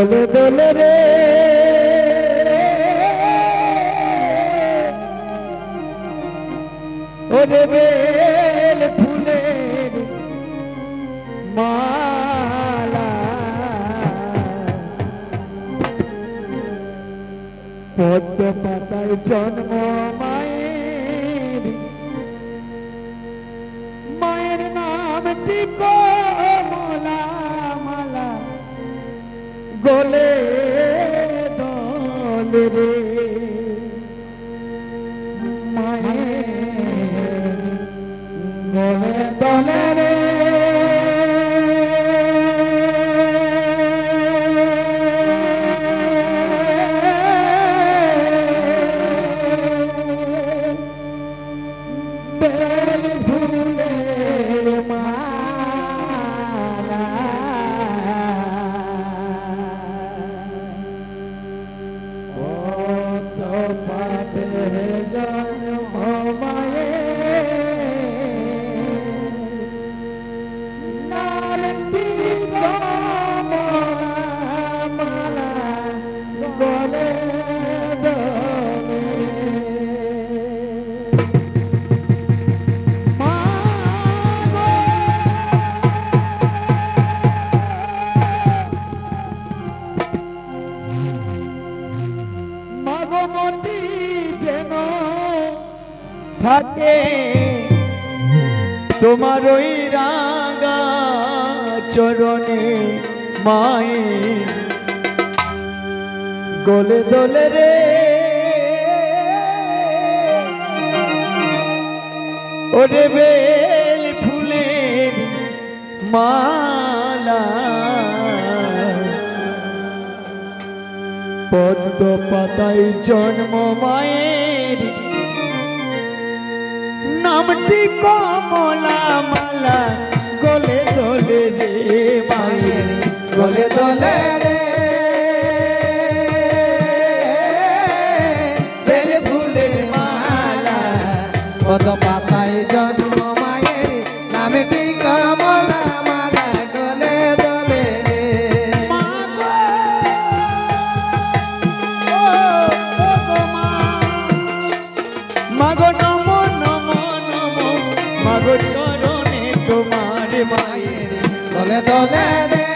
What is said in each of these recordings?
দোলে দোলে রে ওরে বেল ফুলের মালা পদ্ম পাতায় জন্ম মায়ের মায়ের নামটি কমলা মালা গলে দলে রে মায়ের গলে দলে রে বেল ফুলের মালা পদ্ম পাতায় জন্ম মায়ের নামটি কমলা মালা গলে দলে মাগমতি যেন থাকে তোমার ওই রাঙা চরণে মায়ের গলে দোলে রে ওরে বেল ফুলের মালা পদ্ম পাতায় জন্ম মায়ের নামটি কমলা মালা গলে দোলে রে মায়ের গলে দোলে রে বেল ফুলের মালা পদ্ম পাতায় জন্ম মায়ের নামটি কমলা মালা গলে দোলে রে মাগো নমো নমো নমো মাগো চরণে তোমার মায়ের গলে দোলে রে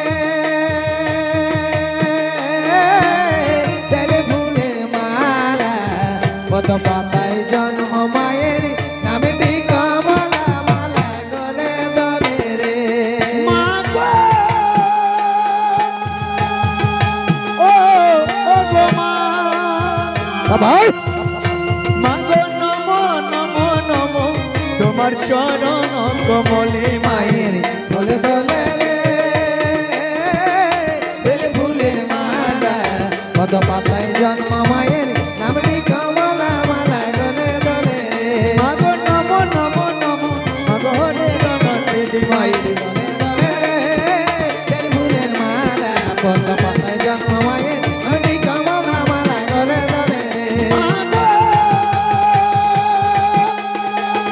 বেল ফুলের মালা পদ্ম পাতায় জন্ম মায়ের নামটি কমলা মালা গলে দোলে রে মাগো ও ও গো মা ভাই মাগো নমো নমো নমো তোমার চরণ কমলে মায়ের গলে দোলে রে বেল ফুলের মালা পদ্ম পাতায় জন্ম মায়ের নামটি কমলা মালা গলে দোলে রে মাগো নমো নমো নমো মাগো রে রণতে মায়ের গলে দোলে রে বেল ফুলের মালা পদ্ম পাতায় জন্ম মায়ের নামটি কমলা মালা গলে দোলে রে মাগো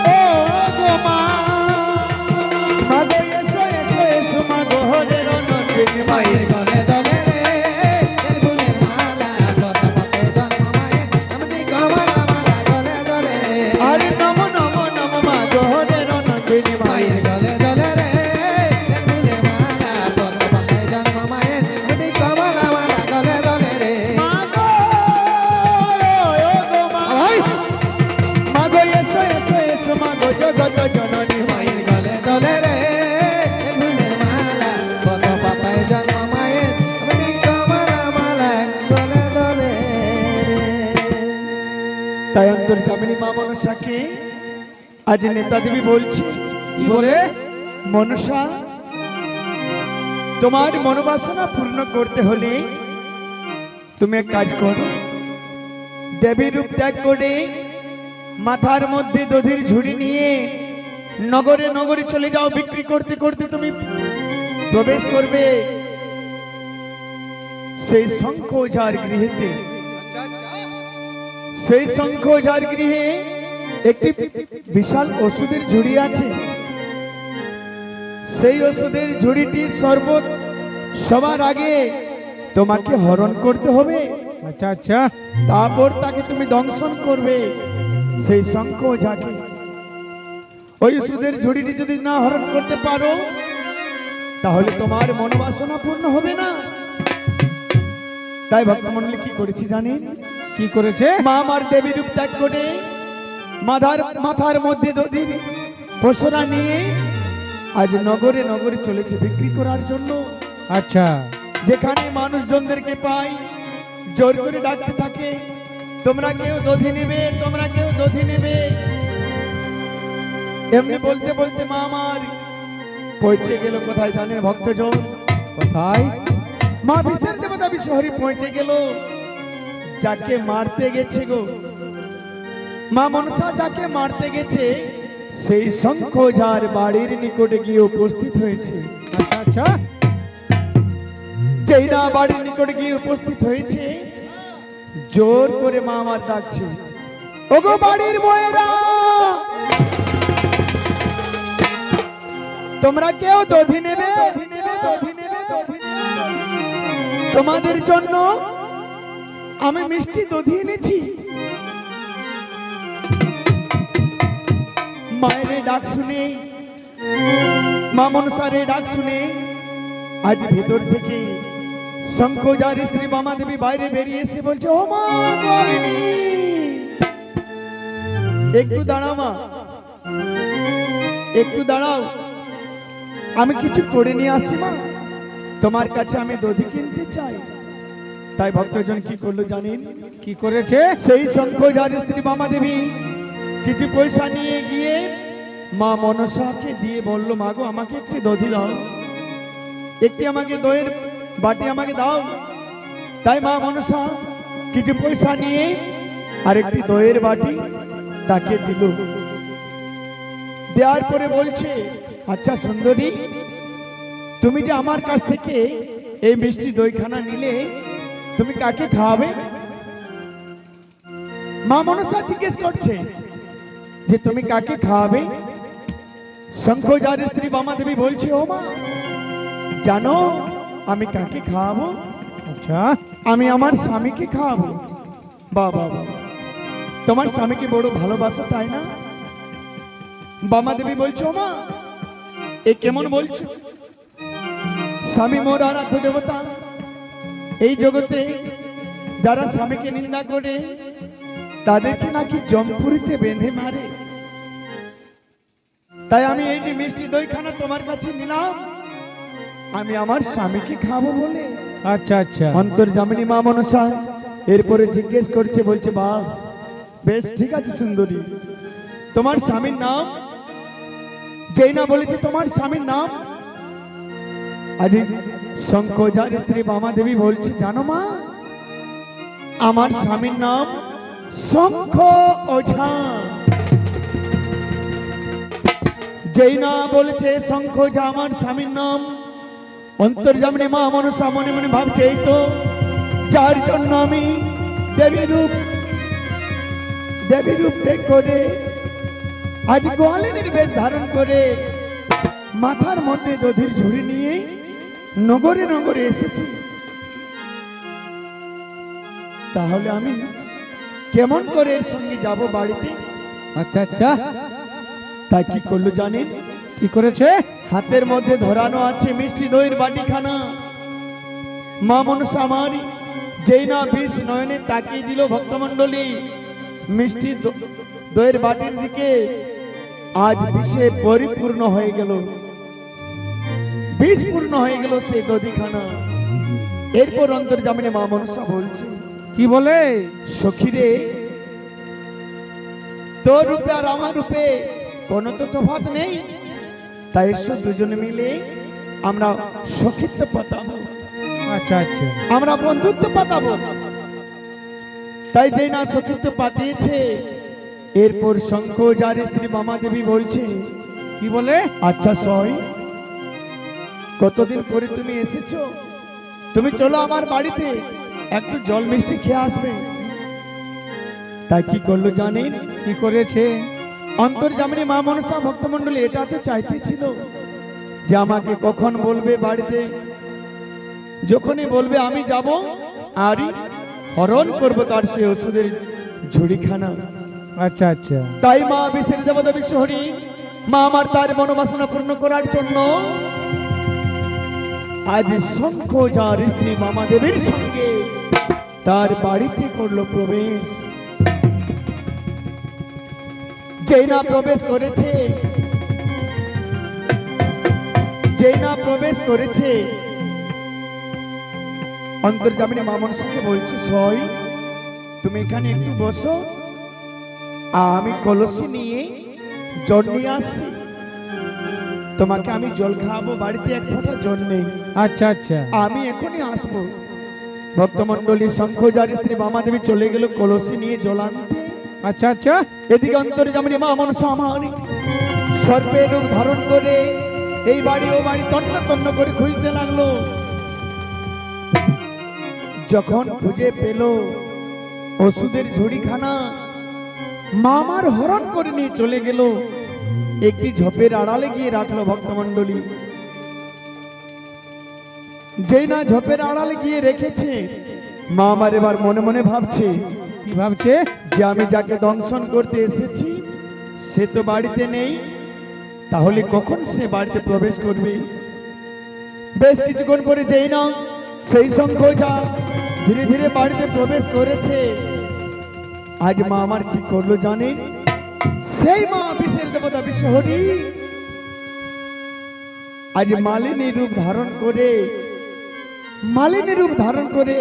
ও গো মা মাগো এসো এসো এসো মাগো রে রণতে মায়ের গলে দোলে রে বেল ফুলের মালা পদ্ম পাতায় জন্ম মায়ের নামটি কমলা মালা গলে দোলে রে আরে নমো নমো নমো মাগো রে রণতে মায়ের গলে দোলে রে বেল ফুলের মালা পদ্ম পাতায় জন্ম মায়ের নামটি কমলা মালা গলে দোলে রে মাগো ও গো মা ওই মাগো এসো এসো এসো মাগো জগত জননী মায়ের গলে দোলে রে বেল ফুলের মালা পদ্ম পাতায় জন্ম মায়ের নামটি কমলা মালা গলে দোলে রে তাই অন্তর্যামিনী মা মনসাকে আজ নেতা দেবী বলছি কি বলে মনসা তোমার মনোবাসনা পূর্ণ করতে হলে তুমি এক কাজ করো, দেবী রূপ ত্যাগ করে মাথার মধ্যে দধির ঝুড়ি নিয়ে নগরে নগরে চলে যাও। বিক্রি করতে করতে তুমি প্রবেশ করবে সেই শঙ্খ যার গৃহেতে, সেই শঙ্খ যার গৃহে একটি বিশাল ওষুধের ঝুড়ি আছে। সেই ওষুধের ঝুড়িটি সবার আগে তোমাকে হরণ করতে হবে, আচ্ছা আচ্ছা, তারপর তাকে তুমি দংশন করবে। সেই শঙ্খ ঝাঁকে ওই সুদের ঝুড়িটি যদি না হরণ করতে পারো, তাহলে তোমার মনোবাসনা পূর্ণ হবে না। তাই ভক্তমণ্ডলী কি করেছি জানেন? কি করেছে? মা আমার দেবী রূপ ত্যাগ করে মাথার মধ্যে দধির পশরা নিয়ে আজ নগরে নগরে চলেছে বিক্রি করার জন্য। আচ্ছা, যেখানে মানুষজনদেরকে পাই জোর করে ডাকতে থাকে, তোমরা কেউ দধি নেবে, তোমরা কেউ দধি নেবে। এমনি বলতে বলতে মা আমার পৌঁছে গেল কোথায় জানেন ভক্তজন? কোথায়? মা বিশের দেবতা বিশ্বহরি পৌঁছে গেল যাকে মারতে গেছে গো, মা মনসা যাকে মারতে গেছে সেই শঙ্খ যার বাড়ির নিকটে গিয়ে উপস্থিত হয়েছে। আচ্ছা আচ্ছা, যেই না বাড়ির নিকটে গিয়ে উপস্থিত হয়েছে, জোর করে মা আমার ডাকছে, ওগো বাড়ির বউয়েরা, তোমরা কেউ দধি নেবে? তোমাদের জন্য আমি মিষ্টি দধি এনেছি। মায়ের ডাক শুনে, মা মনসার ডাক শুনে আজ ভেতর থেকে শঙ্খজার স্ত্রী বামা দেবী বাইরে বেরিয়ে এসে বলছে, ও মা গোয়ালিনী, একটু দাঁড়াও মা, একটু দাঁড়াও, আমি কিছু করে নিয়ে আসছি মা, তোমার কাছে আমি দধি কিনতে চাই। তাই ভক্তজন কি করলো জানেন? কি করেছে? সেই শঙ্খজার স্ত্রী বামা দেবী কিছু পয়সা নিয়ে গিয়ে মা মনসাকে দিয়ে বলল, মা গো আমাকে একটি দধি দাও, একটি আমাকে দইয়ের বাটি আমাকে দাও। তাই মা মনসা কিছু পয়সা নিয়ে আর একটি দইয়ের বাটি তাকে দিল। দেওয়ার পরে বলছে, আচ্ছা সুন্দরী, তুমি যে আমার কাছ থেকে এই মিষ্টি দইখানা নিলে, তুমি কাকে খাওয়াবে? মা মনসা জিজ্ঞেস করছে যে তুমি কাকে খাওয়াবে? শঙ্খজার স্ত্রী বামা দেবী বলছে, ও মা জানো আমি কাকে খাওয়াবো? আচ্ছা, আমি আমার স্বামীকে খাওয়াবো। বাবা, তোমার স্বামীকে বড় ভালোবাসো তাই না? বামা দেবী বলছো, মা এ কেমন বলছো? স্বামী মোর আরাধ্য দেবতা। এই জগতে যারা স্বামীকে নিন্দা করে তাদেরকে নাকি জমপুরিতে বেঁধে মারে। তাই আমি এই যে মিষ্টি দইখানা তোমার কাছে নিলাম, আমি আমার স্বামীকে খাবো বলে। আচ্ছা আচ্ছা, অন্তর্যামিনী মা মনসা এরপরে জিজ্ঞেস করছে, বলছে, বাহ বেশ ঠিক আছে সুন্দরী, তোমার স্বামীর নাম? যেই না বলেছে তোমার স্বামীর নাম, আজ শঙ্খজার স্ত্রী বামা দেবী বলছে, জানো মা আমার স্বামীর নাম শঙ্খ ওঝা। যেই না বলেছে শঙ্খ ওঝা আমার স্বামীর নাম, অন্তর্যামিনী মা মনসা মনে মনে ভাবছে, এই তো যার জন্য আমি দেবী রূপ ত্যাগ করে আজ গোয়ালিনীর বেশ ধারণ করে মাথার মধ্যে দধির ঝুড়ি নিয়ে নগরে নগরে এসেছি, তাহলে আমি কেমন করে এর সঙ্গে যাব বাড়িতে? আচ্ছা আচ্ছা, তাই কি করলো জানেন? কি করেছে? হাতের মধ্যে ধরানো আছে মিষ্টি দইয়ের বাটিখানা। মা মনসা আমার যেই না বিষ নয়নে তাকিয়ে দিল ভক্তমণ্ডলী মিষ্টি দইয়ের বাটির দিকে, আজ বিষে পরিপূর্ণ হয়ে গেল, বিষ পূর্ণ হয়ে গেল সেই দধিখানা। এরপর অন্তর্যামিনী মা মনসা বলছে, কি বলে? সখীরে, তোর রূপে আর আমার রূপে কোনো তো তফাৎ নেই, তাই এসো দুজনে মিলে আমরা সখিত্ব পাতাবো, আচ্ছা আচ্ছা, আমরা বন্ধুত্ব পাতাবো। তাই যেই না সখিত্ব পাতিয়েছে, এরপর শঙ্খজার স্ত্রী বামা দেবী বলছে, কি বলে? আচ্ছা সই, কতদিন পরে তুমি এসেছো, তুমি চলো আমার বাড়িতে একটু জল মিষ্টি খেয়ে আসবে। তাই কি করলো জানেন? কি করেছে? অন্তর্যামিনী মা মনসা ভক্তমণ্ডলী এটা তো চাইতেছিল যে আমাকে কখন বলবে বাড়িতে যখনই বলবে আমি যাব আরই হরণ করব তার সে ওষুধের ঝুড়িখানা। আচ্ছা আচ্ছা, তাই মা বিশ্বের দেবতা বিশ্বহরি মা আমার তার মনোবাসনা পূর্ণ করার জন্য আজ শঙ্খ যার স্ত্রী মামা দেবীর সঙ্গে তার বাড়িতে করলো প্রবেশ। যেই না প্রবেশ করেছে, যেই না প্রবেশ করেছে, অন্তর্যামিনী মা মনসাকে বলছে সই তুমি এখানে একটু বসো, আমি কলসি নিয়ে জল নিয়ে আসছি, তোমাকে আমি জল খাওয়াবো, বাড়িতে এক ফোঁটা জল নেই। আচ্ছা আচ্ছা, আমি এখনই আসবো। ভক্তমন্ডলী শঙ্খজার স্ত্রী মামা দেবী চলে গেল কলসি নিয়ে জল আনতে। আচ্ছা আচ্ছা, এদিকে অন্তর্যামিনী মা মনসা আমার সর্পের রূপ ধারণ করে এই বাড়ি ও বাড়ি তন্ন তন্ন করে খুঁজতে লাগলো। যখন খুঁজে পেল ওষুধের ঝুড়িখানা, মামার হরণ করে নিয়ে চলে গেল একটি ঝোপের আড়ালে গিয়ে রাখলো। ভক্তমন্ডলী যেই না ঝোপের আড়ালে গিয়ে রেখেছে, মা আমার এবার মনে মনে ভাবছে, কি ভাবছে? যে আমি যাকে দংশন করতে এসেছি সে তো বাড়িতে নেই, তাহলে কখন সে বাড়িতে প্রবেশ করবে? বেশ কিছুক্ষণ পরে যেই না সেই শঙ্খজা ধীরে ধীরে বাড়িতে প্রবেশ করেছে। আজ মা আমার কি করলো জানেন? সেই মা বিশ্বের দেবতা বিশ্বহরি আজ মালিনী রূপ ধারণ করে, মালিনী রূপ ধারণ করে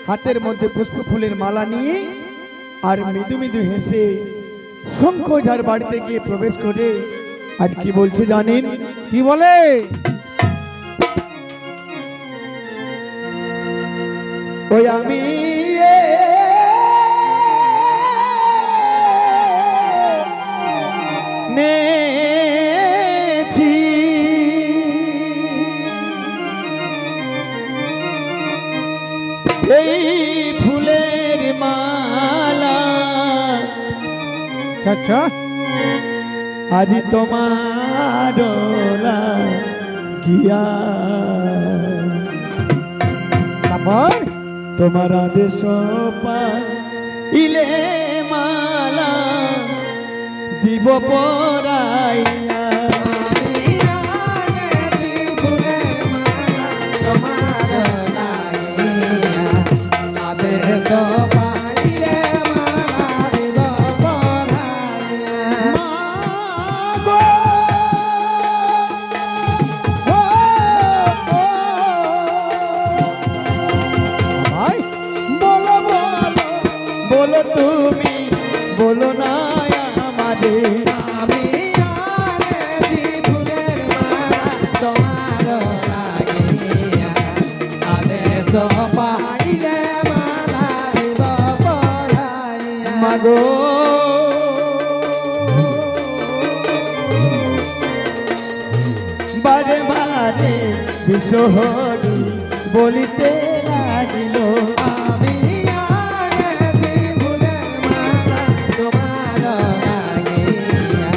হাতের মধ্যে পুষ্প ফুলের মালা নিয়ে আর মৃদু মৃদু হেসে শঙ্খজার বাড়িতে গিয়ে প্রবেশ করে আজ কি বলছে জানেন? কি বলে? ওই আমি নেছি এই ফুলের মালা, আচ্ছা, আজ তোমার গিয়া তারপর তোমার আদেশ পাইলে মালা দিব পরাইয়া। বলো তুমি, বলো না আমাদের, আমি আনেছি ফুলের মালা তোমার লাগিয়া, আদেশ পাইলে মালা দিব পরাইয়া। মাগো বারে বারে বিশ্বহরি বলিতে লাগিল, আমি আনেছি ফুলের মালা তোমার লাগিয়া,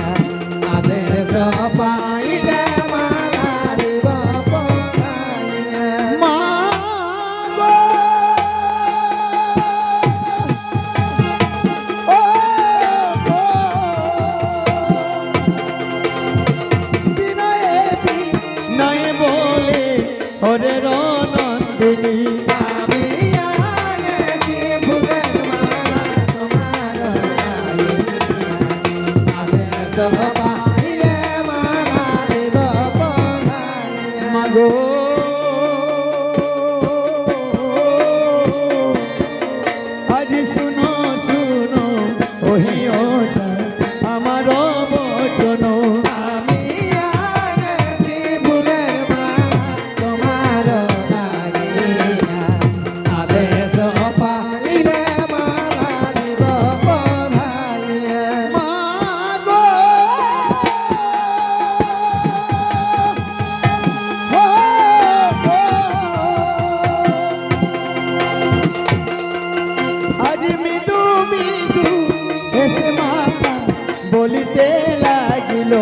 আদেশ পাইলে মালা দিব পরাইয়া। মাগো ও গো, বিনয়ে বিনয়ে বলে ওরে রনন্দিনী, আমি আনেছি ফুলের মালা তোমার লাগিয়া, আদেশ পাইলে মালা দিব পরাইয়া। মাগো আজ শুনো শুনো ওহি ওঝা আমার বচন, আমি আনেছি ফুলের মালা তোমার লাগিয়া, আদেশ পাইলে মালা দিব পরাইয়া। মাগো ও গো, আজ মৃদু মৃদু এসে মাতা বলিতে লাগিল,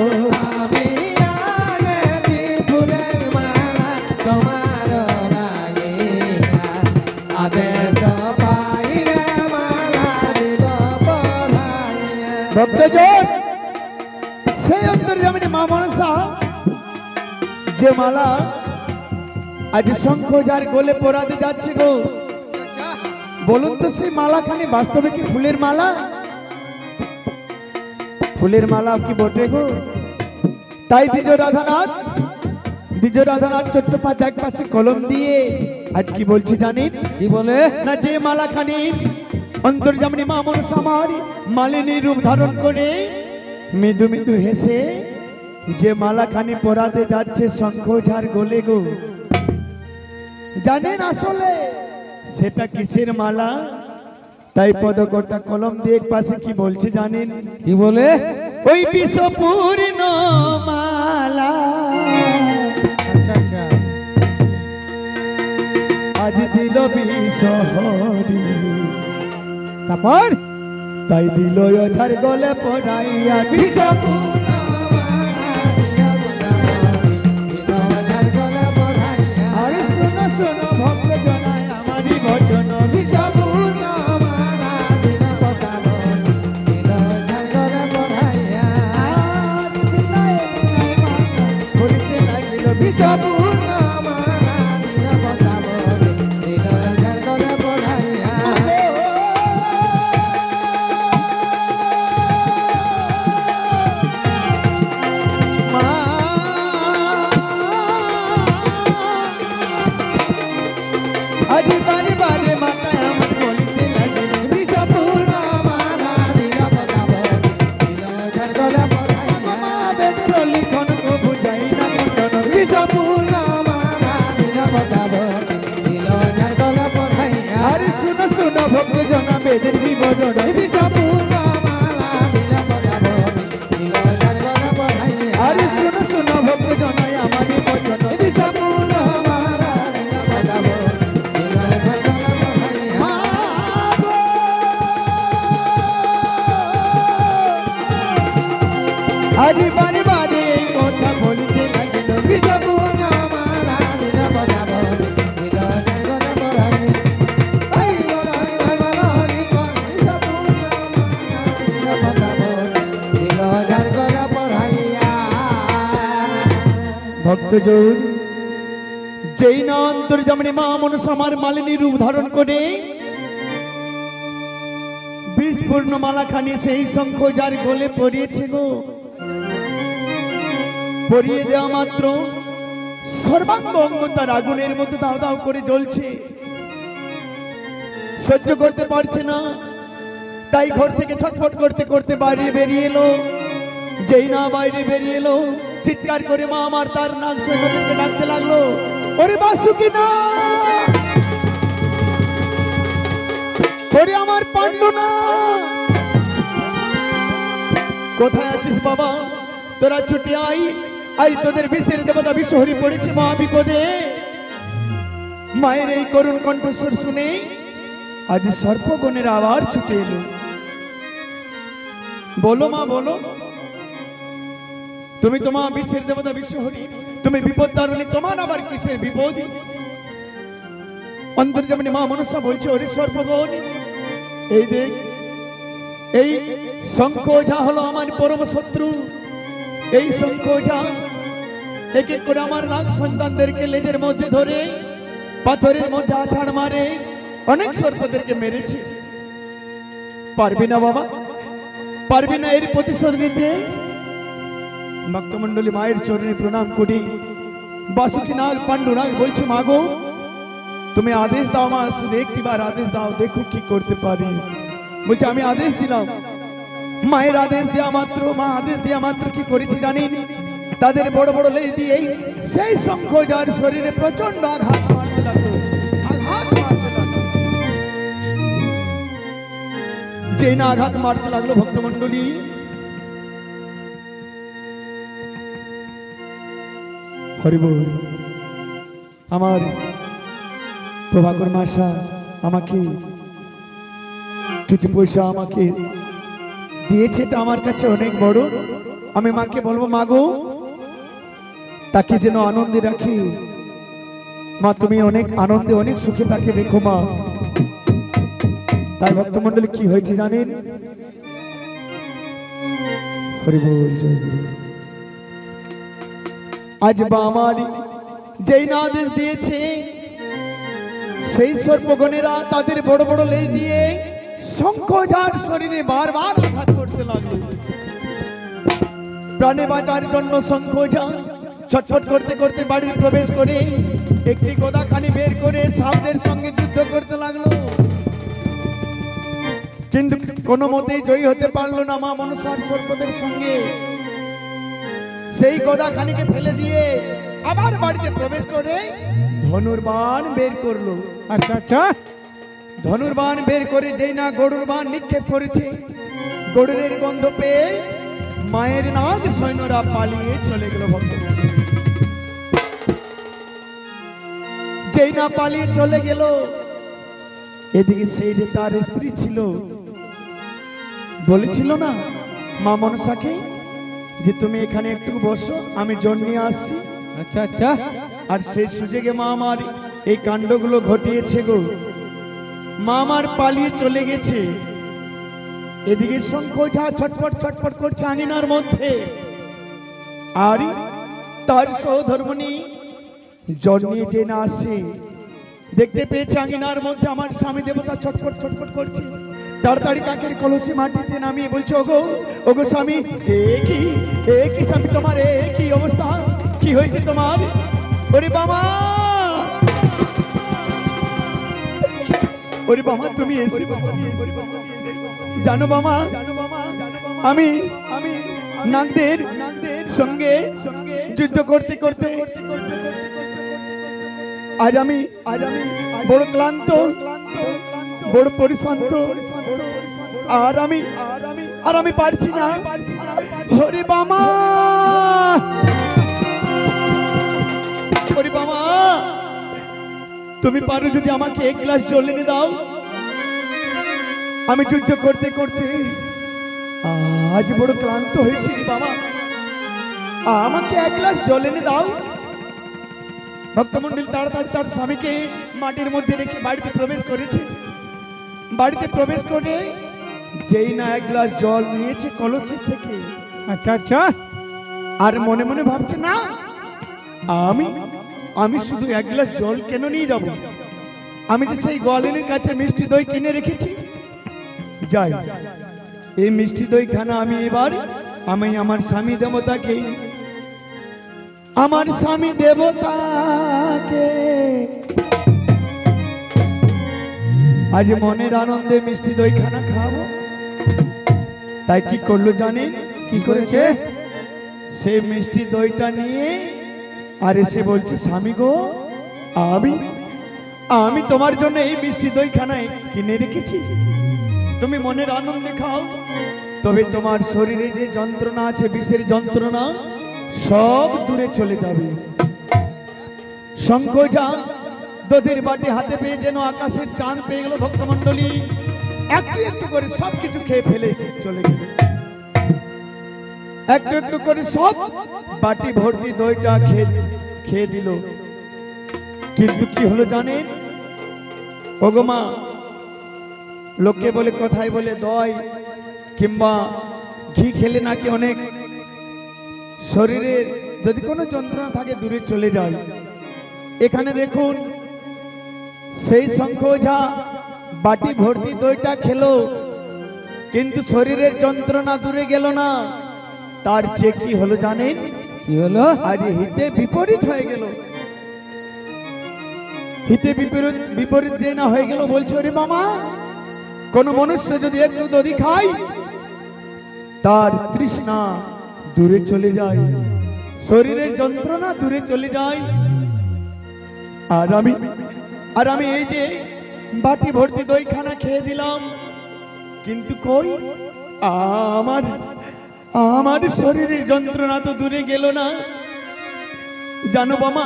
আমি আনেছি ফুলের মালা তোমার লাগিয়া, ভক্তজন সেই অন্তর্যামিনী মা মনসা যে মালা আজ শঙ্খ যার গোলে পরাতে যাচ্ছে গো, বলুন তো সেই মালাখানি বাস্তবে কি ফুলের মালা? ফুলের মালা কি বটে গো? তাই দ্বিজ রাধানাথ চট্টোপাধ্যায় এক পাশে কলম দিয়ে আজ কি বলছি জানেন? কি বলে? না যে মালাখানি অন্তর্যামিনী মা মনসা আমার মালিনী রূপ ধারণ করে মৃদু মৃদু হেসে যে মালাখানি পরাতে যাচ্ছে শঙ্খ ঝাড় গোলে গো, জানেন আসলে সেটা কিসের মালা? তাই পদকর্তা কলম দিয়ে এক পাশে কি বলছে জানেন? কি বলে? ওই বিষপূর্ণ মালা আচ্ছা আচ্ছা, আজ দিল বিষহরি, তারপর তাই দিল ঝাড় গলে পড়াইয়া বিষপূর্ণ। আরে শোনো শোনো ভক্ত জনায় আমারই ভজন বলিতে লাগিল আজি বারে বারে মাথায় আমার বলিতে লাগিল মা বেদর লিখন কো বুঝাই না কটন। আরে শুনো শুনো ভক্ত জনা বেদের বিবরণ আরে শুনো শুনো ভক্ত জনায় আমারই ভজন আজি বারে বারে এই কথা বলিতে লাগিল ভক্তজন যেই না অন্তর্যামিনী মা মনসা আমার মালিনী রূপ ধারণ করে বিষপূর্ণ মালাখানি সেই শঙ্খ যার গলে পরিয়েছে গো, পরিয়ে দেওয়া মাত্র সর্বাঙ্গ অঙ্গ তার আগুনের মতো দাও দাও করে জ্বলছে, সহ্য করতে পারছে না, তাই ঘর থেকে ছটফট করতে করতে বাইরে বেরিয়ে এলো। যেই না বাইরে বেরিয়ে এলো চিৎকার করে মা আমার তার নাক সৈন্যদেরকে ডাকতে লাগলো, ওরে বাসুকি না, ওরে আমার পাণ্ডু না, কোথায় আছিস বাবা? তোরা ছুটে আই, আজ তোদের বিষের দেবতা বিশ্বহরি পড়েছে মা বিপদে। মায়ের এই করুণ কণ্ঠস্বর শুনে আজ সর্পগণের আবার ছুটে এলো। বলো মা বলো, তুমি তোমার বিশ্বের দেবতা বিশ্বহরি, তুমি বিপদ দারুণী, তোমার আবার কিসের বিপদ? অন্তর্যামিনী মা মনসা বলছে, ওরে সর্পগণ, এই দেখ এই শঙ্খ যা হলো আমার পরম শত্রু, এই শঙ্খ যা এক এক করে আমার নাগ সন্তানদেরকে লেজের মধ্যে ধরে পাথরের মধ্যে আছাড় মারে, অনেক সর্পদেরকে মেরেছে। পারবি না বাবা, পারবি না এর প্রতিশোধ নিতে? ভক্তমণ্ডলী মায়ের চরণে প্রণাম করি। বাসুকি নাগ পাণ্ডু নাগ বলছে, মাগো তুমি আদেশ দাও মা, শুধু একটিবার আদেশ দাও, দেখো কি করতে পারি। বলছে আমি আদেশ দিলাম। মায়ের আদেশ দেওয়া মাত্র, মা আদেশ দেওয়া মাত্র কি করেছি জানেন? তাদের বড় বড় লেজ দিয়ে সেই শঙ্খ যার শরীরে প্রচন্ড আঘাত মারতে লাগলো, আঘাত মারতে লাগলো। যে না আঘাত মারতে লাগলো ভক্তমণ্ডলী, হরিবল, আমার প্রভাকর মাসা আমাকে কিছু পয়সা আমাকে দিয়েছে, এটা আমার কাছে অনেক বড়। আমি মাকে বলবো, মাগো তাকে যেন আনন্দে রাখি। মা তুমি অনেক আনন্দে অনেক সুখে তাকে রেখো মা। তাই ভক্তমণ্ডলী কি হয়েছে জানেন? হরি বল জয় গুরু। আজ বা আমার যেই না আদেশ দিয়েছে সেই সর্বগণেরা তাদের বড় বড় লেজ দিয়ে শঙ্খঝাড় শরীরে বারবার আঘাত করতে লাগলো। প্রাণে বাঁচার জন্য শঙ্খঝাড় ছটফট করতে করতে বাড়ির প্রবেশ করে একটি গদাখানি বের করে সাপদের সঙ্গে যুদ্ধ করতে লাগলো। কিন্তু কোনো মতেই জয়ী হতে পারলো না মা মনসার সর্পদের সঙ্গে। সেই গদাখানিকে ফেলে দিয়ে আবার বাড়িতে প্রবেশ করে ধনুর্বাণ বের করলো। আচ্ছা আচ্ছা, ধনুর্বাণ বের করে যেই না গরুর বাণ নিক্ষেপ করেছে, গরুরের গন্ধ পেয়ে মায়ের নাগ সৈন্যরা পালিয়ে চলে গেল। ভক্ত যেই না পালিয়ে চলে গেল, এদিকে সেই যে তার স্ত্রী ছিল, বলেছিল না মা মনসাকে যে তুমি এখানে একটু বসো, আমি জল নিয়ে আসছি। আচ্ছা আচ্ছা, আর সেই সুযোগে মা আমার এই কাণ্ডগুলো ঘটিয়েছে গো। মা আমার পালিয়ে চলে গেছে, এদিকে শঙ্খঝাড় ছটফট ছটফট করছে আঙিনার মধ্যে। আর তার সহধর্মণী জল নিয়ে যে না আসে, দেখতে পেয়েছে আঙিনার মধ্যে আমার স্বামী দেবতা ছটফট ছটফট করছে। তাড়াতাড়ি কাকের কলসি মাটিতে নামিয়ে বলছে, ওগো ওগো স্বামী, এ কি স্বামী তোমার, এ কি অবস্থা, কি হয়েছে তোমার? ওরে বাবা, ওরে বাবা তুমি এসেছো। জানো বাবা, আমি নাগদের সঙ্গে যুদ্ধ করতে করতে আজ আমি বড় ক্লান্ত, বড় পরিশ্রান্ত, আর আমি পারছি না। ওরে বাবা, ওরে বাবা, তুমি পারো যদি আমাকে এক গ্লাস জল এনে দাও। আমি যুদ্ধ করতে করতে আজ বড় ক্লান্ত হয়েছি বাবা, আমাকে এক গ্লাস জল এনে দাও। ভক্তমন্ডল তাড়াতাড়ি তার স্বামীকে মাটির মধ্যে রেখে বাড়িতে প্রবেশ করেছে। বাড়িতে প্রবেশ করে যেই না এক গ্লাস জল নিয়েছে কলসি থেকে। আচ্ছা আচ্ছা, আর মনে মনে ভাবছে না, আমি শুধু এক গ্লাস জল কেন নিয়ে যাব, আমি যে সেই গোয়ালিনীর কাছে মিষ্টি দই কিনে রেখেছি, যাই এই মিষ্টি দই খানা আমি এবার আমার স্বামী দেবতাকে আজ মনের আনন্দে মিষ্টি দই খানা খাবো। তাই কি করলো জানেন? কি করেছে? সেই মিষ্টি দইটা নিয়ে আর এসে বলছে, স্বামী গো, আমি তোমার জন্য এই মিষ্টি দই খানায় কিনে রেখেছি, তুমি মনের আনন্দে খাও, তবে তোমার শরীরে যে যন্ত্রণা আছে, বিষের যন্ত্রণা সব দূরে চলে যাবে। শঙ্খঝাড় দধির বাটি হাতে পেয়ে যেন আকাশের চাঁদ পেয়ে গেল। ভক্তমণ্ডলী একটু একটু করে সবকিছু খেয়ে ফেলে চলে গেল। একটু একটু করে সব বাটি ভর্তি দইটা খেয়ে দিল। কিন্তু কি হলো জানেন? ওগো মা, লোকে বলে, কথায় বলে দই কিংবা ঘি খেলে নাকি অনেক শরীরে যদি কোনো যন্ত্রণা থাকে দূরে চলে যায়। এখানে দেখুন, সেই শঙ্খঝাড় বাটি ভর্তি দইটা খেলো, কিন্তু শরীরের যন্ত্রণা দূরে গেল না। তার যে কি হলো জানেন? কি হলো? আজ হিতে বিপরীত হয়ে গেল। হিতে বিপরীত যে না হয়ে গেল, বলছে ওরে মামা, কোন মনুষ্য যদি একটু দধি খায় তার তৃষ্ণা দূরে চলে যায়, শরীরের যন্ত্রণা দূরে চলে যায়। আর আমি এই যে বাটি ভর্তি দই খানা খেয়ে দিলাম, কিন্তু কই আমার শরীরের যন্ত্রণা তো দূরে গেল না। জানো বাবা,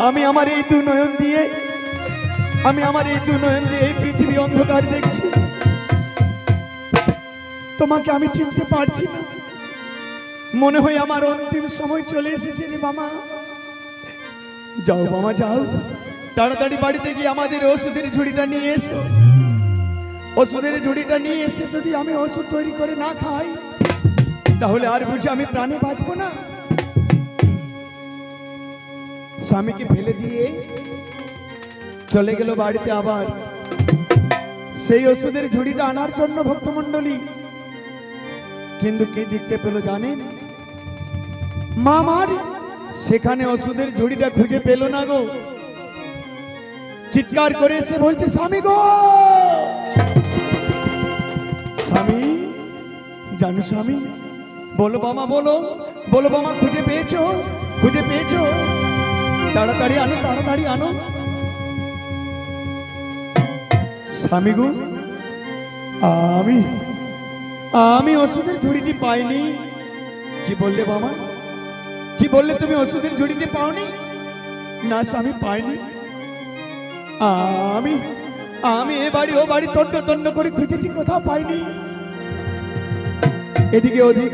আমি আমার এই দু নয়ন দিয়ে এই পৃথিবী অন্ধকার দেখছি, তোমাকে আমি চিনতে পারছি না। মনে হয় আমার অন্তিম সময় চলে এসেছে রে মামা। যাও মামা যাও, তাড়াতাড়ি বাড়িতে গিয়ে আমাদের ওষুধের ঝুড়িটা নিয়ে এসো। ওষুধের ঝুড়িটা নিয়ে এসে যদি আমি ওষুধ তৈরি করে না খাই, তাহলে আর বুঝি আমি প্রাণে বাঁচবো না? স্বামীকে ফেলে দিয়ে চলে গেল বাড়িতে আবার সেই ওষুধের ঝুড়িটা আনার জন্য ভক্তমণ্ডলী। কিন্তু কে দেখতে পেল জানেন? মা আমার সেখানে ওষুধের ঝুড়িটা খুঁজে পেল না গো। চিৎকার করে এসে বলছে, স্বামী গো স্বামী, জানো স্বামী, বলো বাবা, বলো বলো বাবা, খুঁজে পেয়েছো? খুঁজে পেয়েছো? তাড়াতাড়ি আনো, তাড়াতাড়ি আনো। স্বামী গো, আমি আমি ওষুধের ঝুড়িটি পাইনি। কি বললে বাবা? কি বললে তুমি ওষুধের ঝুড়িটি পাওনি? না স্বামী, পাইনি। আমি আমি এ বাড়ি ও বাড়ি তন্ন তন্ন করে খুঁজেছি, কোথাও পাইনি। এদিকে অধিক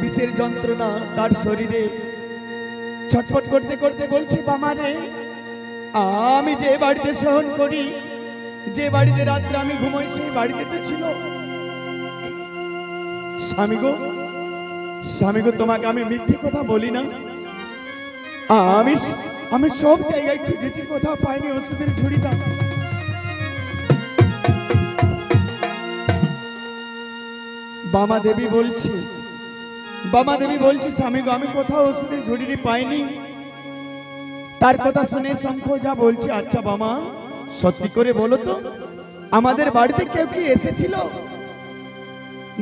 বিষের যন্ত্রণা তার শরীরে ছটফট করতে করতে বলছে, বাবা রে, আমি যে বাড়িতে সহন করি, যে বাড়িতে রাত্রে আমি ঘুমোই, সেই বাড়িতে তো ছিল। স্বামী গো, স্বামী গো, তোমাকে আমি মিথ্যে কথা বলি না। আমি আমি সব জায়গায় খুঁজেছি, কোথাও পাইনি ওষুধের ঝুড়িটা। বামা দেবী বলছি, বামা দেবী বলছি, স্বামী গো, আমি কোথাও ওষুধের ঝুড়িটি পাইনি। তার কথা শুনে শঙ্খ যা বলছে, আচ্ছা বামা, সত্যি করে বলো তো, আমাদের বাড়িতে কেউ কি এসেছিল?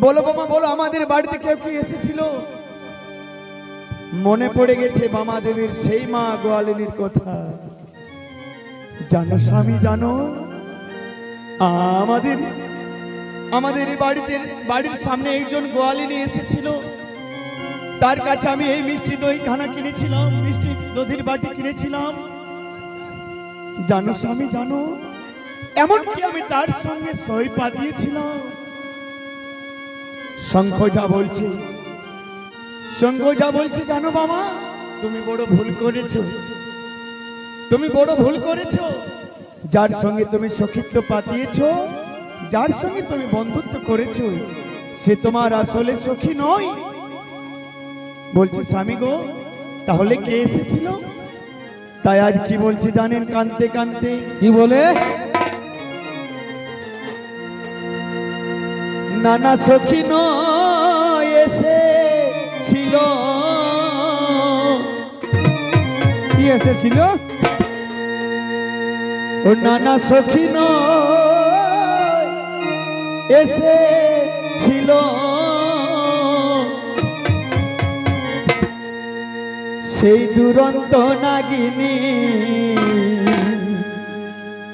বলো বাবা, বলো, আমাদের বাড়িতে কেউ কি এসেছিল? মনে পড়ে গেছে বামা দেবীর সেই মা গোয়ালিনীর কথা। জানো স্বামী, জানো, আমাদের আমাদের বাড়ির সামনে একজন গোয়ালিনী এসেছিল। তার কাছে আমি এই মিষ্টি দই খানা কিনেছিলাম, মিষ্টি দধির বাটি কিনেছিলাম। জানো স্বামী, জানো, এমনকি আমি তার সঙ্গে সই পাতিয়েছিলাম। শঙ্খ যা বলছে, শঙ্খ যা বলছে, জানো বাবা, তুমি বড় ভুল করেছো, তুমি বড় ভুল করেছো। যার সঙ্গে তুমি সখিত্ব পাতিয়েছো, যার সঙ্গে তুমি বন্ধুত্ব করেছো, সে তোমার আসলে সখী নয়। বলছে, স্বামী গো, তাহলে কে এসেছিল? তাই আজ কি বলছে জানেন? কানতে কানতে কি বলে? নানা সখী নয় এসেছিল। কি এসেছিল? ও নানা সখী নয় এসেছিল, সেই দুরন্ত নাগিনী।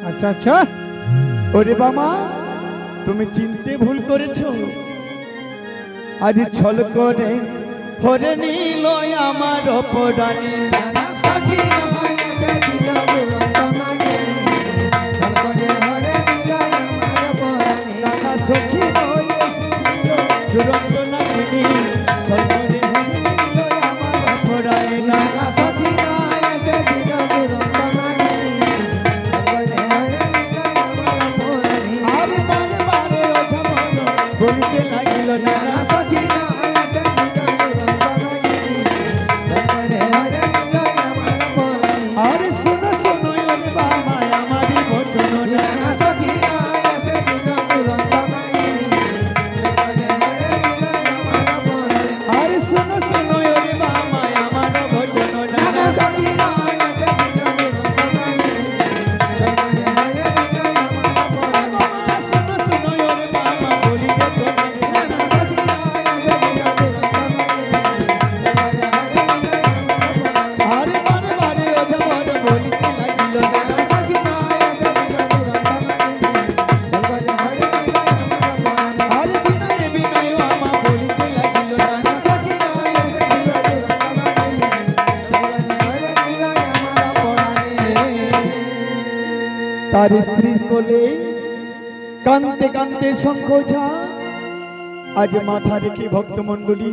আচ্ছা আচ্ছা, ওরে বাবা, তুমি চিনতে ভুল করেছো। আজ ছল করে হরে নিল আমার অপরাণী। নানা সখী নয় এসেছিল দুরন্ত নাগিনী, ছলকরে হরে নিল আমার পরাণী। নানা সখী নয় এসেছিল দুরন্ত নাগিনী, ছল করে হরে নিল আমার অপরাণী। নানা সখী নয় এসেছিল দুরন্ত নাগিনী, ছলকরে হরে নিল আমার পরাণী। আরে বারে বারে ওঝা মন বলিতে লাগিল, নানা সখী নয় এসেছিল দুরন্ত নাগিনী, ছলকরে হরে নিল আমার পরাণী। আরে শোনো শোনো ওরে বাবা আমারই বচন। নানা সখী নয় এসেছিল দুরন্ত নাগিনী, ছলকরে হরে নিল আমার পরাণী। আরে শোনো শোনো ওরে বাবা আমার বচন। নানা সখী নয় এসেছিল দুরন্ত নাগিনী, ছলকরে হরে নিল আমার পরাণী। শোনো শোনো ওরে বাবা বলিতে তো নানা সখী নয় এসেছিল দুরন্ত নাগিনী, ছলকরে হরে নিল আমার পরাণী। আরে বারে বারে ওঝা মন বলিতে লাগিল, নানা সখী নয় এসেছিল দুরন্ত নাগিনী, ছলকরে হরে নিল আমার পরাণী। আরে বিনয় বিনয় আমা বলিতে লাগিল, নানা সখী নয় এসেছিল দুরন্ত নাগিনী, ছলকরে হরে নিল আমার পরাণী। তার স্ত্রীর কোলে কান্তে কান্তে শঙ্খ ঝা আজ মাথা রেখে ভক্তমণ্ডলী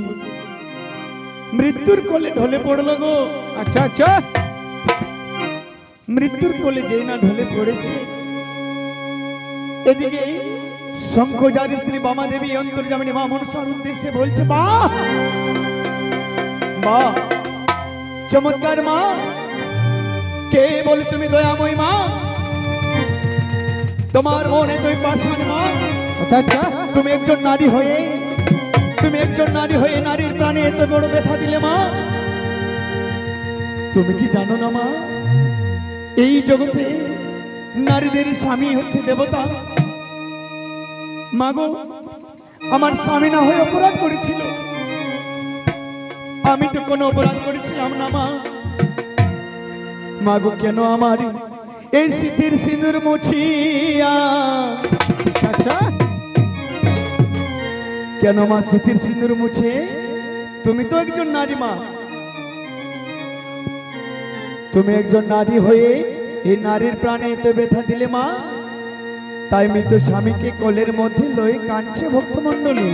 মৃত্যুর কোলে ঢলে পড়ল গো। আচ্ছা আচ্ছা, মৃত্যুর কোলে যেই না ঢলে পড়েছে, এদিকে শঙ্খজার স্ত্রী বামা দেবী অন্তর্যামিনী মা মনসার উদ্দেশ্যে বলছে, মা মা চমৎকার মা, কে বলে তুমি দয়াময় মা? তোমার মনে তুই পাষাণ মা। আচ্ছা আচ্ছা, তুমি একজন নারী হয়ে নারীর প্রাণে এত বড় ব্যথা দিলে মা। তুমি কি জানো না মা, এই জগতে নারীদের স্বামী হচ্ছে দেবতা। মাগো, আমার স্বামী না হয়ে অপরাধ করেছিল, আমি তো কোনো অপরাধ করেছিলাম না মা। মাগো, কেন আমার এই স্মৃতির সিঁদুর মুছিয়া, আচ্ছা কেন মা স্মৃতির সিঁদুর মুছে? তুমি তো একজন নারী মা, তুমি একজন নারী হয়ে এই নারীর প্রাণে এত ব্যথা দিলে মা। তাই মৃত স্বামীকে কোলের মধ্যে লয়ে কাঁদছে ভক্তমণ্ডলী।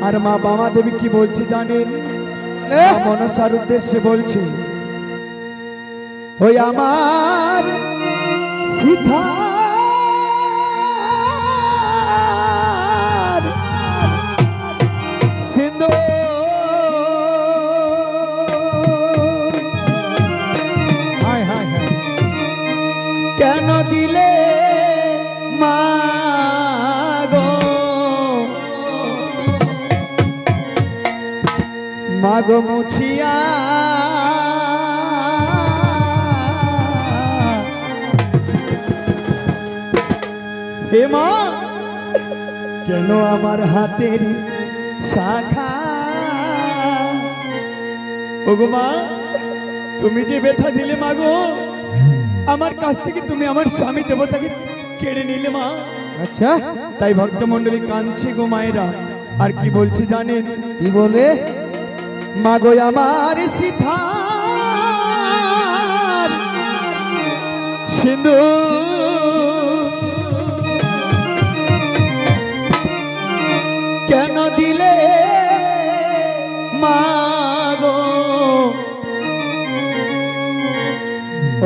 আর মা বামা দেবী কি বলছে জানেন? মা মনসার উদ্দেশ্যে বলছে, ওই আমার সীতা সিন্ধু হায় হায় হায়, কেন দিলে মা গো? মাগো মুছিয়া হে মা, কেন আমার হাতের শাখা? ওগো মা, তুমি যে ব্যথা দিলে মা গো, আমার কাছ থেকে তুমি আমার স্বামী দেবতাকে কেড়ে নিলে মা। আচ্ছা তাই ভক্তমণ্ডলী কাঁদছে গো মায়েরা। আর কি বলছে জানেন? কি বলে? মা গো আমার সীতা সিন্ধু কেন দিলে মা গো?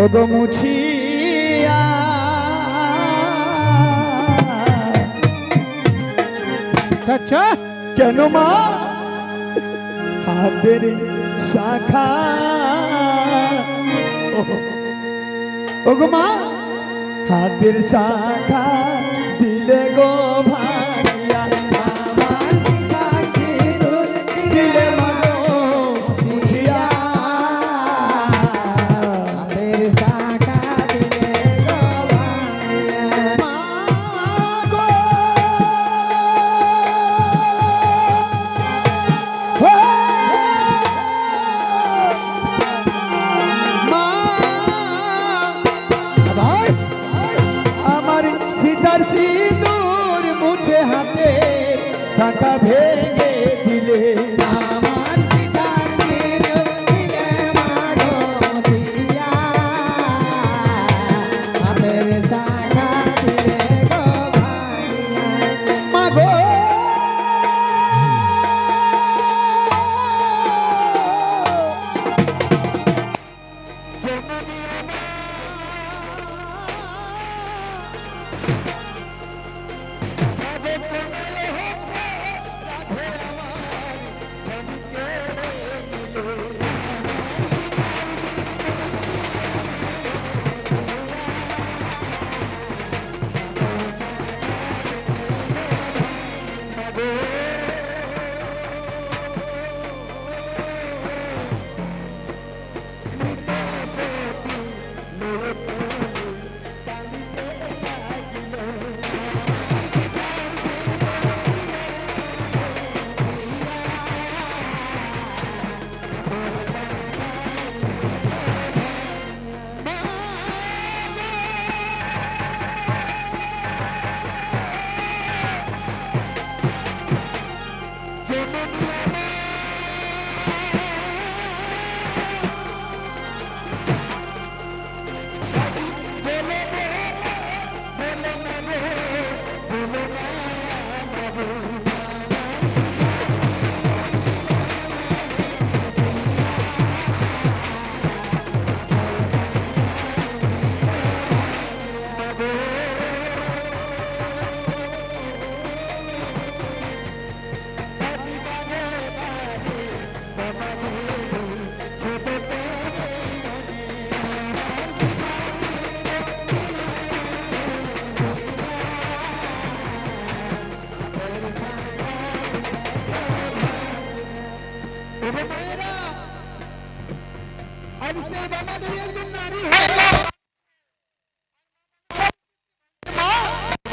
ও গো মুছিয়া আচ্ছা কেন মা হাতের শাখা? ও গো মা, হাতের শাখা দিলে গো ভাইয়া, আমার সীতার সিঁদুর দিলে মা গো মুছিয়া। হাতের শাখা দিলে গো ভাইয়া। মা গো, হে মা, ভাই আমার সীতার সিঁদুর মুছে হাতের শাখা ভেঙে দিলে। আমার সীতার সিঁদুর দিলে মা গো মুছিয়া। হাতের শাখা দিলে গো ভাইয়া। মা গো,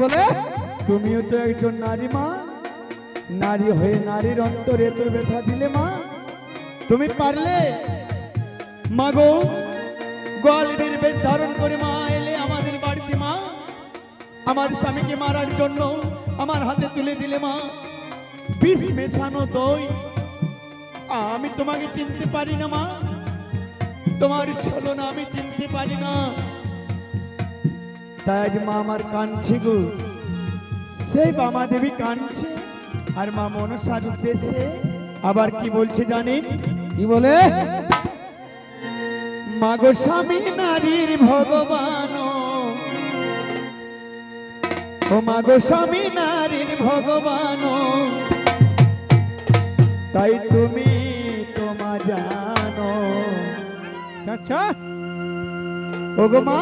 বলে? তুমিও তো একজন নারী মা, নারী হয়ে নারীর অন্তরে তো ব্যথা দিলে মা। তুমি পারলে মা গো গোয়ালিনীর বেশ ধারণ করে মা এলে আমাদের বাড়িতে মা, আমার স্বামীকে মারার জন্য আমার হাতে তুলে দিলে মা বিষ মেশানো দই। আমি তোমাকে চিনতে পারি না মা, তোমার ছলনা আমি চিনতে পারি না। তাই আজ মা আমার কাঁদছে গো, সেই বামা দেবী কাঁদছে, আর মা মনসার উদ্দেশ্যে আবার কি বলছে জানেন? কি বলে? মা গো স্বামী নারীর ভগবান, ও মা গো স্বামী নারীর ভগবান, তাই তুমি তোমা জানো। আচ্ছা ও গো মা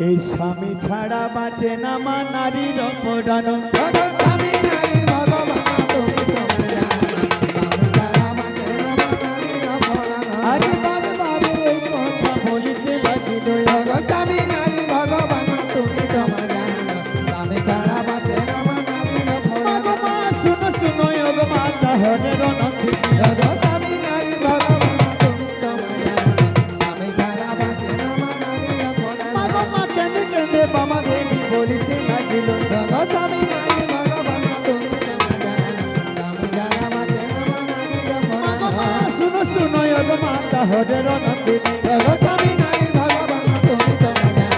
এই স্বামী ছাড়া বাঁচে না মা নারীর অপরাণ। স্বামী নারীর ভগবান তুমি তোমরা আরে বারে বারে এই কথা বলিতে লাগিল। স্বামী নারীর ভগবান তুমি তোমরা স্বামী ছাড়া বাঁচে না নারীর মা গো মা শুনো শুনো ও গো মা তাহরের নন্দিনী। স্বামী নারীর ভগবান তুমি তোমরা স্বামী ছাড়া বাঁচে না নারীর মা গো মা কেঁদে কেঁদে বামা দেবী বলিতে লাগিল। স্বামী নারীর ভগবান তুমি তোমরা স্বামী ছাড়া বাঁচে না নারীর মা গো মা শুনো শুনো ও গো মা তাহরের নন্দিনী। স্বামী নারীর ভগবান তুমি তোমরা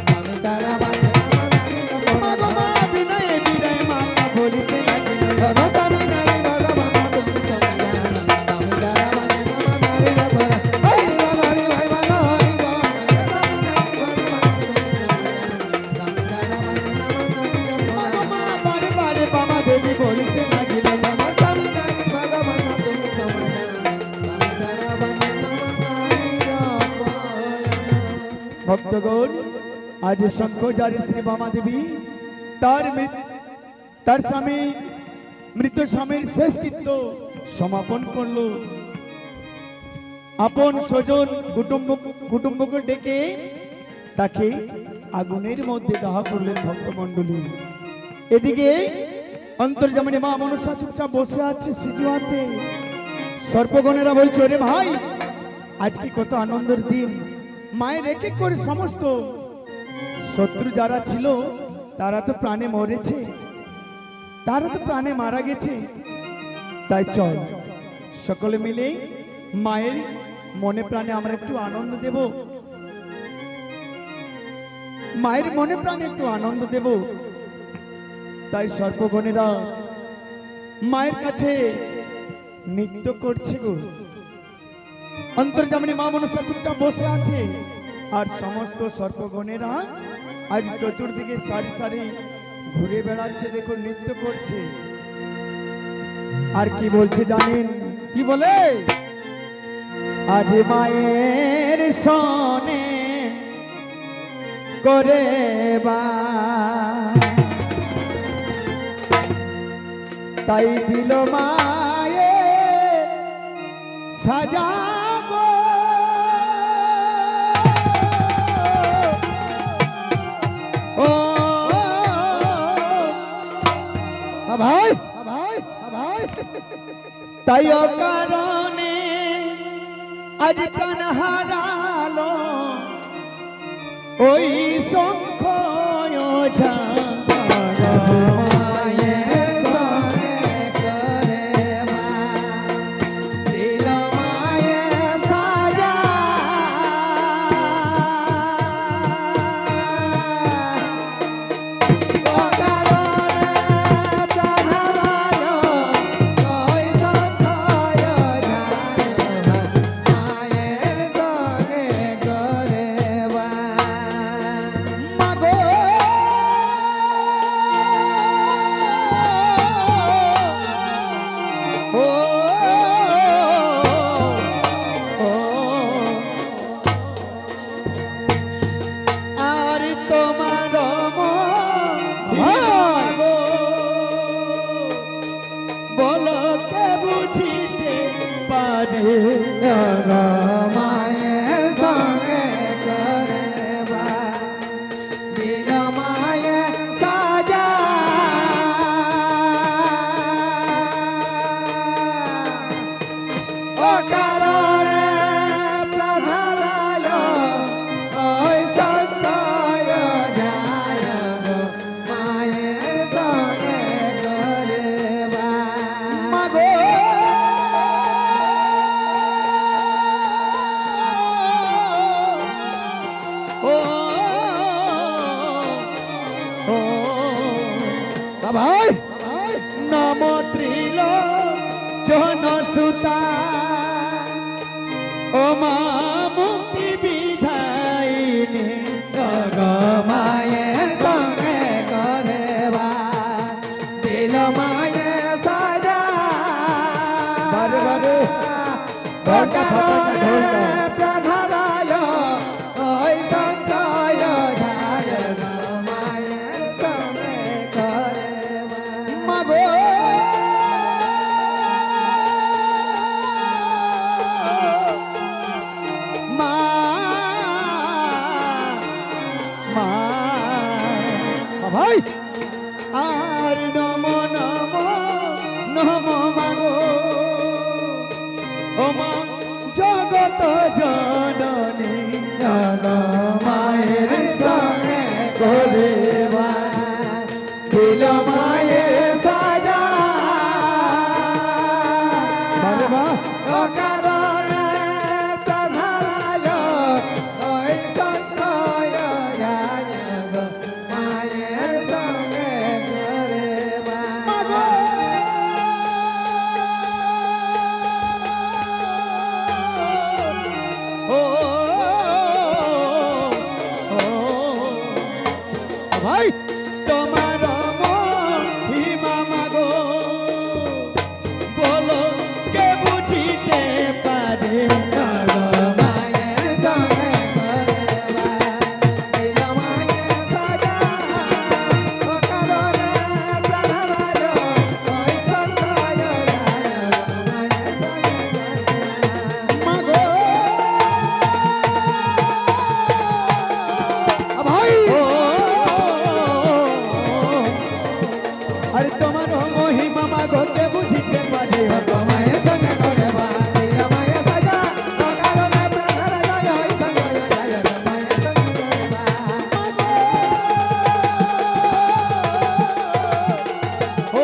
স্বামী ছাড়া বাঁচে না নারীর মা গো মা বিনয়ে বিনয়ে মা বলিতে লাগিল। স্বামী নারীর ভগবান তুমি তোমরা স্বামী ছাড়া বাঁচে না নারীর হরি হরি ভাই ভালো হরি মা গো মা বারে বারে বামা দেবী বলিতে লাগিল। স্বামী নারীর ভগবান তুমি তোমরা স্বামী ছাড়া বাঁচে না নারীর ভক্তগণ আজ শঙ্কর স্ত্রী বামা দেবী তার স্বামী মৃত স্বামীর শেষ কৃত্য সমাপন করলো। আপন স্বজন কুটুম্বকে ডেকে তাকে আগুনের মধ্যে দাহ করলেন ভক্তমণ্ডলী। এদিকে অন্তর্যামিনী মা মনসা চুপচাপ বসে আছে সিজুয়াতে। সর্পগণেরা বলছে রে ভাই আজকে কত আনন্দের দিন, মায়ের এক এক করে সমস্ত শত্রু যারা ছিল তারা তো প্রাণে মরেছে, তারা তো প্রাণে মারা গেছে। তাই চল সকলে মিলে মায়ের মনে প্রাণে আমরা একটু আনন্দ দেব, মায়ের মনে প্রাণে একটু আনন্দ দেব। তাই সর্পগণেরা মায়ের কাছে নৃত্য করছে গো। অন্তর্যামিনী মা মনসা চুপচাপ বসে আছে, আর সমস্ত সর্পগণেরা আজ চতুর্দিকে সারি সারি ঘুরে বেড়াচ্ছে, দেখো নৃত্য করছে। আর কি বলছে জানেন? কি বলে? আজ মায়ের সনে করে বা তাই দিল মায়ে সাজা গো। ও ভাই ভাই ভাই তাই কারণে আজ প্রাণ হারালো ওই শঙ্খ ঝা। মায়ের সনে করে মা দিল মায়ের সাজা ও কারণে প্রাণ হারালো ওই শঙ্খ ঝা। মায়ের সনে করে মা মাগো ও ও আর তোমার মাগো বলো কে বুঝিতে পারে। মায়ের সঙ্গে করে দিল মায়ের ভাই নম ত্রিল জনসুতা ও মা মুক্তি বিধায়িনী মায়ের সঙ্গে করে দিল মায়ের সাজা বারে বারে ঢোলকা ফাটাকা ঢোলকা প্রাণারায় ওই সঞ্চয় ধায় মায়ের সঙ্গে করে মাগো মা মা ভাই আর নম নম নম মাগো ও মা জগত জননী মায়ের সঙ্গে করে দিল মায়ের সাজা বারে বা কারণে প্রাণারায় ওই সঞ্চয় মায়ের সঙ্গে করে মাগো ও ও ভাই তোমার মহিমা মাগো বলো কে বুঝিতে পারে মায়ের সঙ্গে দিল মায়ের সাজা কারণে প্রাণারায় ওই সঞ্চয় মায়ের সঙ্গে মাগো ভাই ও আরে তোমার মহিমা মাগো কে বুঝিতে পারে মায়ের সঙ্গে করে দিল মায়ের সাজা কারণে প্রাণারায় ওই সঞ্চয় মায়ের সঙ্গে ও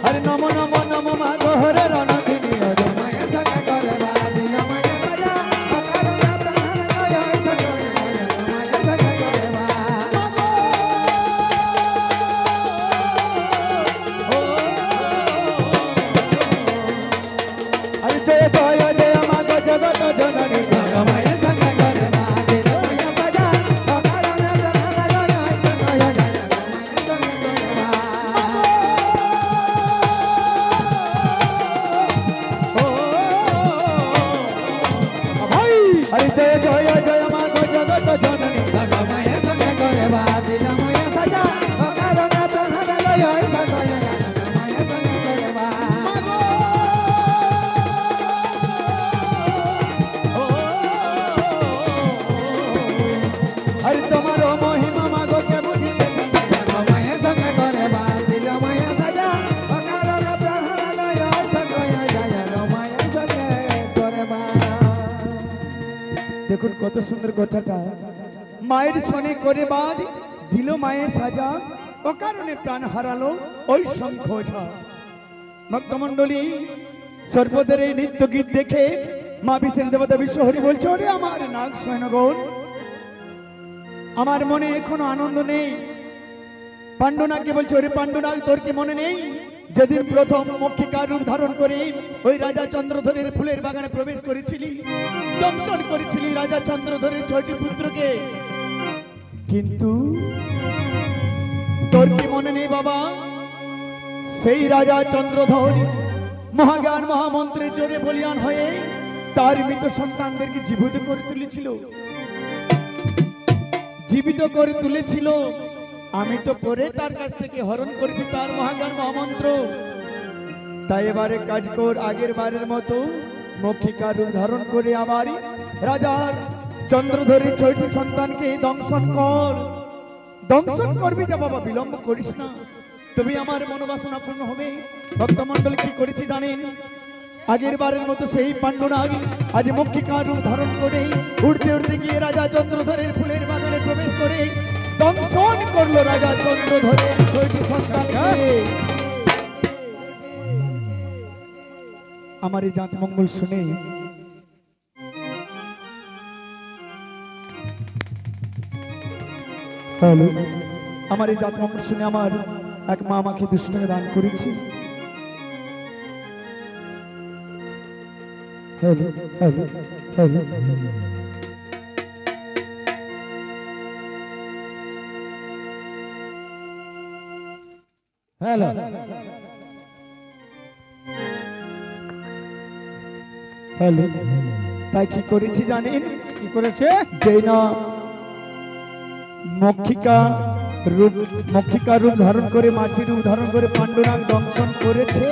আরে নম নম নম মাগো হরে রণদিনী হরে মায়ের সঙ্গে করে দিল মায়ের সাজা কারণে প্রাণারায় ওই সঞ্চয় মায়ের সঙ্গে করে ও আরে জয় জয় জয় মাগো জগত জননী মায়ের সঙ্গে করে দিল মায়ের সাজা কারণে প্রাণারায় ওই সঞ্চয় মায়ের সঙ্গে করে ও ভাই আরে জয় জয় জয় মাগো জগত জননী মায়ের সঙ্গে করে দিল মায়ের সাজা কারণে প্রাণারায় ওই সঞ্চয় মায়ের সঙ্গে করে ও আরে তোমার মহিমা মাগো কে বুঝিতে মায়ের সঙ্গে করে দিল মায়ের সাজা কারণে প্রাণারায় ওই সঞ্চয় মায়ের সঙ্গে করে দেখুন কত সুন্দর কথাটা মায়ের সনে করে বাদ দিল মায়ের সাজা অকারণে প্রাণ হারালো ওই শঙ্খ ঝা ভক্তমণ্ডলী সর্বদের এই নৃত্য গীত দেখে মা বিশ্বের দেবতা বিশ্বহরি বলছে ওরে আমার নাগ সৈনগণ আমার মনে এখনো আনন্দ নেই পাণ্ডনাগকে বলছে ওরে পাণ্ডনাগ তোর কি মনে নেই যেদিন প্রথম মক্ষিকার রূপ ধারণ করে ওই রাজা চন্দ্রধরের ফুলের বাগানে প্রবেশ করেছিলি দংশন করেছিলি রাজা চন্দ্রধরের 6টি পুত্রকে কিন্তু তোর কি মনে নেই বাবা সেই রাজা চন্দ্রধর মহাজ্ঞান মহামন্ত্রের জোরে বলিয়ান হয়ে তার মৃত সন্তানদেরকে জীবিত করে তুলেছিল জীবিত করে তুলেছিল আমি তো পরে তার কাছ থেকে হরণ করেছি তার মহাজ্ঞান মহামন্ত্র তাই এবারে কাজ কর আগের বারের মতো মক্ষিকার রূপ ধারণ করে আবার রাজার চন্দ্রধরের 6টি সন্তানকে দংশন করবি যা বাবা বিলম্ব করিস না তবে আমার মনোবাসনা পূর্ণ হবে ভক্তমণ্ডলী কি করেছি জানেন আগের বারের মতো সেই পাণ্ডনাগ আজ মক্ষিকার রূপ ধারণ করে উড়তে উড়তে গিয়ে রাজা চন্দ্রধরের ফুলের বাগানে প্রবেশ করে দংশন করলো রাজা চন্দ্রধরের 6টি সন্তানকে আমার এই জাত মঙ্গল শুনে হ্যালো আমার এই যাত্রা শুনে আমার এক মা আমাকে 200 টাকা দান করেছে। Hello hello hello hello hello. তাই কি করেছি জানেন? কি করেছে? যেই না মক্ষিকা রূপ ধারণ করে, মাছি রূপ ধারণ করে পাণ্ডুরাগ দংশন করেছে।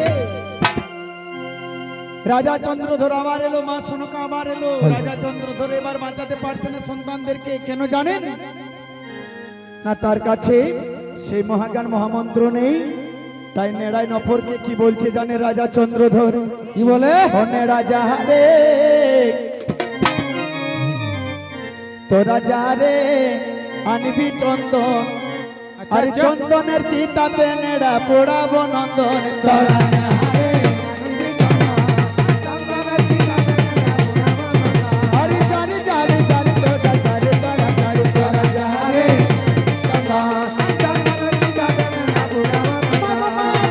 রাজা চন্দ্রধর আবার এলো, মা সনকা আবার এলো। রাজা চন্দ্রধর এবার বাঁচাতে পারছে না সন্তানদেরকে। কেন জানেন না? তার কাছে সেই মহাজ্ঞান মহামন্ত্র নেই। তাই নেড়াই নফরকে কি বলছে জানে রাজা চন্দ্রধর? কি বলে? ও নেড়া যাহারে তোরা যারে আনবি চন্দন, আর চন্দনের চিতাতে নেড়া পোড়াবো নন্দন। তোরা যাহারে আরে যারে যারে যারে তোরা যারে তোরা যারে তোরা যাহারে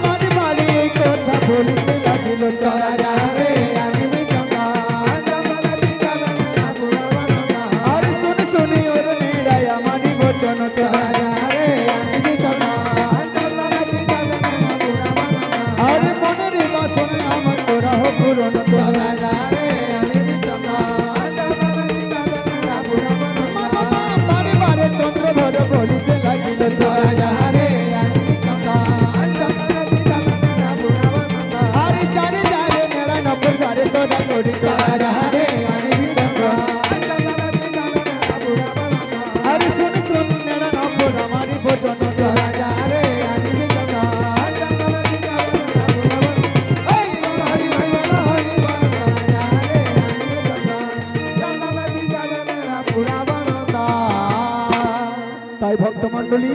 মারি মারি এই কথা বলিতে লাগিল। তোরা যাহারে আর শুনে শুনে ওর নেড়াই আমারই বচন। তোরা যাহারে আর মনের বাসনে আমার তোরা হো পূরণ। তোরা যাহারে বারে বারে চন্দ্রধর বলিতে লাগিল। তোরা যাহারে আরে যারে যারে নেড়া নফর যারে তোরা করি। তোরা যাহারে আরে শুন শুন নেড়া নফর আমারই বচন। তোরা যাহারে তাই ভক্তমণ্ডলী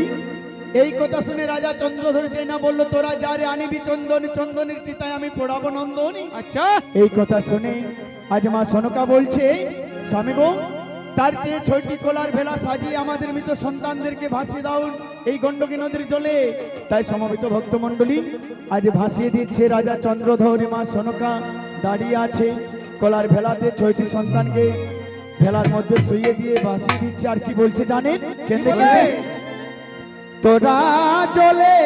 এই কথা শুনে রাজা চন্দ্রধর যে না বললো তোরা যারে আনিবি চন্দন, চন্দনের চিতায় আমি পোড়াবো নন্দনী। আচ্ছা, এই কথা শুনে আজ মা সনকা বলছে স্বামী গো, তার চেয়ে 6টি কোলার ভেলা সাজিয়ে আমাদের মৃত সন্তানদেরকে ভাসিয়ে দাও এই গণ্ডকী নদীর জলে। তাই সমবেত ভক্তমণ্ডলী আজ ভাসিয়ে দিচ্ছে রাজা চন্দ্রধর। মা সনকা দাঁড়িয়ে আছে, কোলার ভেলাতে 6টি সন্তানকে ভেলার মধ্যে শুইয়ে দিয়ে ভাসিয়ে দিচ্ছে। আর কি বলছে জানেন? কেন্দ্রে কেন্দ্রে তোরা চলে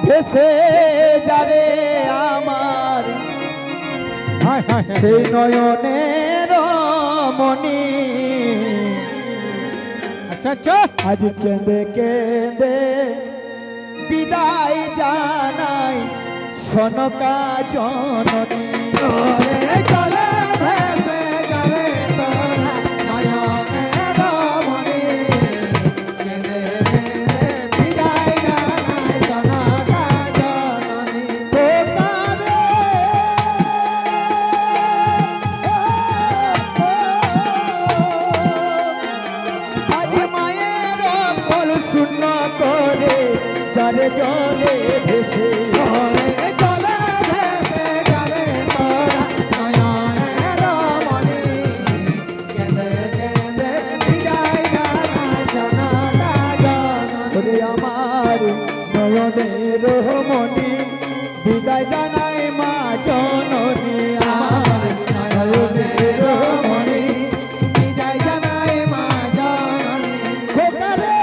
ভেসে যারে আমার সেই নয়নের মণি। আচ্ছা আচ্ছা, আজ কেঁদে কেঁদে বিদায় জানাই সনকা জননী। চলে ভেসে যাবে তোরা নয়নের মণি, কেঁদে কেঁদে বিদায় জানাই সনকা জননী। আজ মায়ের কল শূন্য করে যারে জলে ভেসে চলে ভেসে যাবে তোরা নয়নের মণি, কেঁদে কেঁদে বিদায় জানাই সনকা জননী। ওরে আমার নয়নের মণি বিদায় জানাই মা জননী। আমার নয়নের মণি বিদায় জানাই মা জননী। খোকারে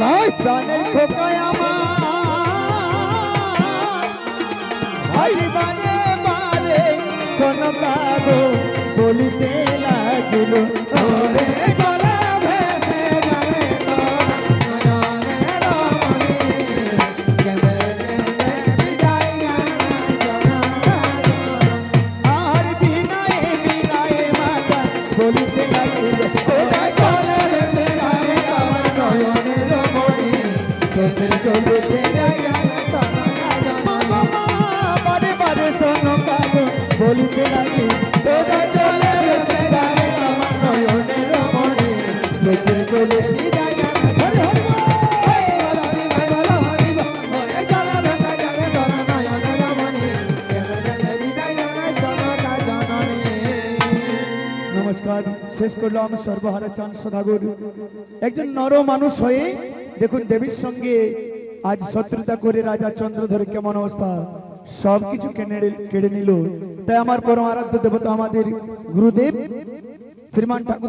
ভাই প্রাণের খোকায় আমার ভাই বারে বারে সনকা গো বলিতে লাগিল। ওরে চলে ভেসে যাবে তোরা নয়নের মণি, কেঁদে কেঁদে বিদায় জানাই সনকা জননী। আর বিনায়ে বিনায়ে মাতা বলিতে লাগিল। ওরে চলে ভেসে যাবে আমার নয়নের মণি, কেঁদে কেঁদে বিদায় জানাই সনকা জননী। বারে বারে সনকা গো বলিতে লাগিল। তোরা চলে ভেসে যাবে আমার নয়নের মণি, কেঁদে কেঁদে বিদায় জানাই। হরি হরি বল। এই বলো হরি ভাই বলো হরি বল। ওরে চলে ভেসে যাবে তোরা নয়নের মণি, কেঁদে কেঁদে বিদায় নমস্কার শেষ করলাম। সর্বহারা চাঁদ সদাগর একজন নর মানুষ হয়ে দেখুন দেবীর সঙ্গে আজ শত্রুতা করে রাজা চন্দ্রধর কেমন অবস্থা, সবকিছু কেড়ে নিল। তাই আমার পরম আরাধ্য দেবতা আমাদের গুরুদেব শ্রীমান ঠাকুর